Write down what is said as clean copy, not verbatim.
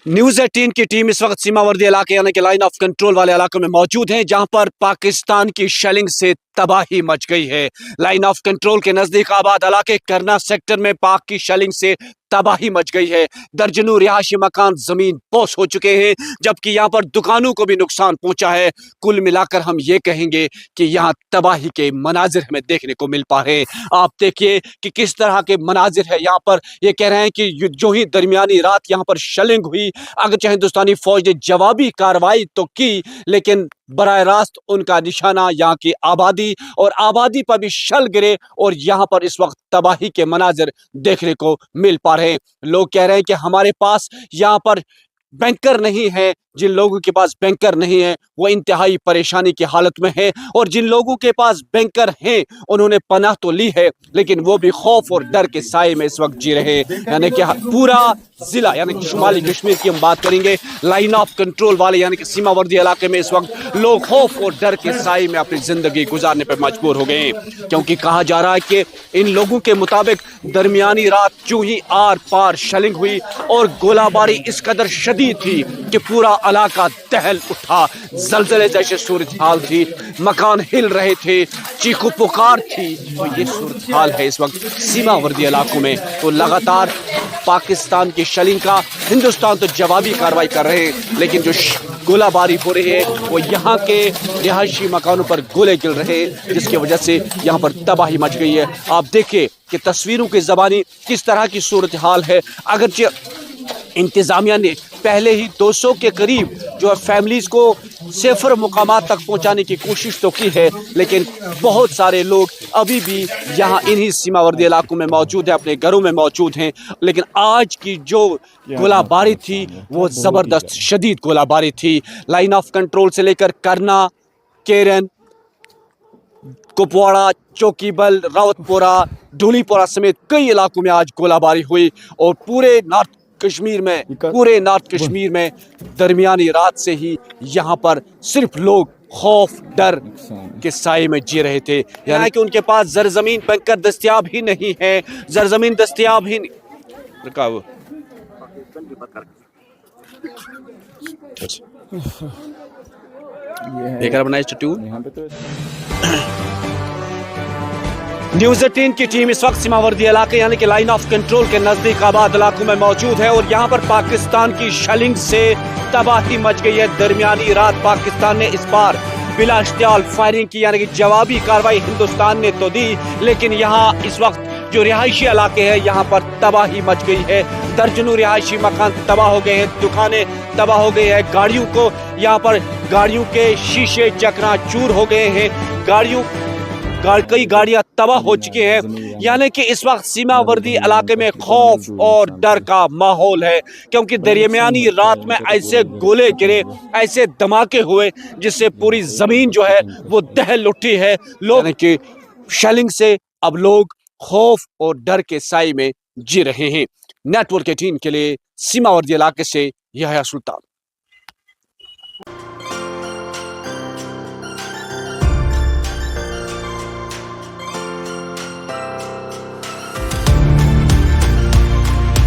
News 18 की team इस वक्त सीमावर्ती इलाके यानी कि लाइन ऑफ कंट्रोल वाले इलाकों में मौजूद है, जहां पर पाकिस्तान की शेलिंग से तबाही मच गई है। लाइन ऑफ कंट्रोल के नजदीक आबाद इलाके करना सेक्टर में पाक की शेलिंग से तबाही मच गई है। दर्जनों रिहायशी मकान जमीन पोस हो चुके हैं, जबकि यहाँ पर दुकानों को भी नुकसान पहुंचा है। कुल मिलाकर हम ये कहेंगे कि यहाँ तबाही के मनाजिर हमें देखने को मिल पा रहे हैं। आप देखिए कि किस तरह के मनाजिर है यहाँ पर। ये कह रहे हैं कि जो ही दरमियानी रात यहाँ पर शेलिंग हुई, अगरचे हिंदुस्तानी फौज ने जवाबी कार्रवाई तो की, लेकिन बराह रास्त उनका निशाना यहाँ की आबादी और आबादी पर भी शल गिरे और यहाँ पर इस वक्त तबाही के मनाजिर देखने को मिल पा रहे हैं। लोग कह रहे हैं कि हमारे पास यहाँ पर बैंकर नहीं है। जिन लोगों के पास बैंकर नहीं है वो इंतहाई परेशानी की हालत में है, और जिन लोगों के पास बैंकर हैं उन्होंने पनाह तो ली है, लेकिन वो भी खौफ और डर के साए में इस वक्त जी रहे हैं। यानी कि पूरा जिला यानी कि शुमाली कश्मीर की हम बात करेंगे, लाइन ऑफ कंट्रोल वाले यानी कि सीमावर्ती इलाके में इस वक्त लोग खौफ और डर के साए में अपनी जिंदगी गुजारने पर मजबूर हो गए हैं, क्योंकि कहा जा रहा है कि इन लोगों के मुताबिक दरमियानी रात जो ही आर पार शेलिंग हुई और गोलाबारी इस कदर शदीद थी कि पूरा इलाका दहल उठा। जलजले जैसे सूरत हाल थी, मकान हिल रहे थे, चीखो पुकार थी। तो ये सूरत हाल है इस वक्त सीमावर्ती इलाकों में। तो लगातार पाकिस्तान की शेलिंग का हिंदुस्तान तो जवाबी कार्रवाई कर रहे हैं, लेकिन जो गोलाबारी हो रही है वो यहाँ के रिहायशी मकानों पर गोले गिर रहे हैं, जिसकी वजह से यहाँ पर तबाही मच गई है। आप देखिए कि तस्वीरों की ज़बानी किस तरह की सूरत हाल है। अगरचे इंतज़ामिया ने पहले ही 200 के करीब जो है फैमिलीज़ को सेफर मुकामात तक पहुंचाने की कोशिश तो की है, लेकिन बहुत सारे लोग अभी भी यहाँ इन्हीं सीमावर्ती इलाकों में मौजूद हैं, अपने घरों में मौजूद हैं। लेकिन आज की जो गोलाबारी थी वो ज़बरदस्त शदीद गोलाबारी थी। लाइन ऑफ कंट्रोल से लेकर करना, केरन, कुपवाड़ा, चौकीबल, रावतपुरा, ढोलीपुरा समेत कई इलाकों में आज गोलाबारी हुई, और पूरे नॉर्थ कश्मीर में दरमियानी रात से ही यहाँ पर सिर्फ लोग खौफ डर के साए में जी रहे थे। यानी कि उनके पास जरजमीन बैंकर दस्तयाब ही नहीं है, जरजमीन दस्तयाब ही नहीं। न्यूज़ 18 की टीम इस वक्त सीमावर्ती इलाके यानी कि लाइन ऑफ कंट्रोल के नजदीक आबाद इलाकों में मौजूद है, और यहाँ पर पाकिस्तान की शेलिंग से तबाही मच गई है। दरमियानी रात पाकिस्तान ने इस बार बिला इश्तियाल फायरिंग की, यानी कि जवाबी कार्रवाई हिंदुस्तान ने तो दी, लेकिन यहाँ इस वक्त जो रिहायशी इलाके हैं यहाँ पर तबाही मच गई है। दर्जनों रिहायशी मकान तबाह हो गए हैं, दुकानें तबाह हो गई है, गाड़ियों को यहाँ पर गाड़ियों के शीशे चकनाचूर हो गए हैं, कई गाड़ियां तबाह हो चुकी हैं। यानी कि इस वक्त सीमावर्ती इलाके में खौफ और डर का माहौल है, क्योंकि दरमियानी रात में ऐसे गोले गिरे, ऐसे धमाके हुए, जिससे पूरी जमीन जो है वो दहल उठी है। लोग की शेलिंग से अब लोग खौफ और डर के साए में जी रहे हैं। नेटवर्क 18 के लिए सीमावर्ती इलाके से यह सुल्तान।